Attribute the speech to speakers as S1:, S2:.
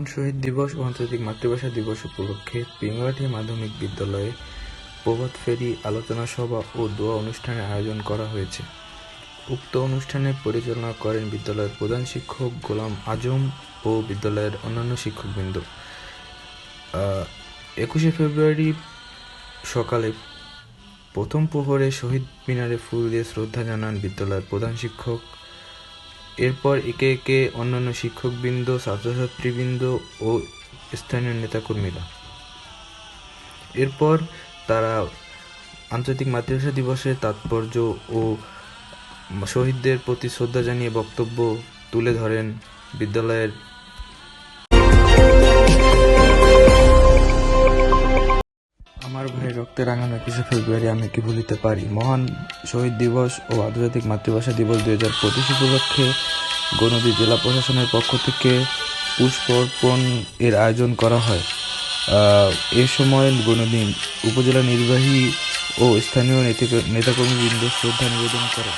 S1: মহান শহীদ দিবস ও আন্তর্জাতিক মাতৃভাষা দিবস উপলক্ষে পিংলাটি মাধ্যমিক বিদ্যালয়ে প্রভাত ফেরি, আলোচনা সভা ও দোয়া অনুষ্ঠানের আয়োজন করা হয়েছে। উক্ত অনুষ্ঠানে পরিচালনা করেন বিদ্যালয়ের প্রধান শিক্ষক গোলাম আজম ও বিদ্যালয়ের অন্যান্য শিক্ষকবৃন্দ। 21শে ফেব্রুয়ারি সকালে প্রথম প্রহরে শহীদ মিনারে ফুল দিয়ে শ্রদ্ধা জানান বিদ্যালয়ের প্রধান শিক্ষক। এরপর একে একে অন্যান্য শিক্ষকবৃন্দ, ছাত্রছাত্রীবৃন্দ ও স্থানীয় নেতাকর্মীরা। এরপর তারা আন্তর্জাতিক মাতৃভাষা দিবসের তাৎপর্য ও শহীদদের প্রতি শ্রদ্ধা জানিয়ে বক্তব্য তুলে ধরেন। বিদ্যালয়ের আমার ভাই রক্তে রাঙানো 21শে ফেব্রুয়ারি আমি কি ভুলিতে পারি। মহান শহীদ দিবস ও আন্তর্জাতিক মাতৃভাষা দিবস 2025 উপলক্ষে গণদি জেলা প্রশাসনের পক্ষ থেকে পুষ্পার্পণ এর আয়োজন করা হয়। এ সময় গণদি উপজেলা নির্বাহী ও স্থানীয় নেতাকর্মীবৃন্দ শ্রদ্ধা নিবেদন করে।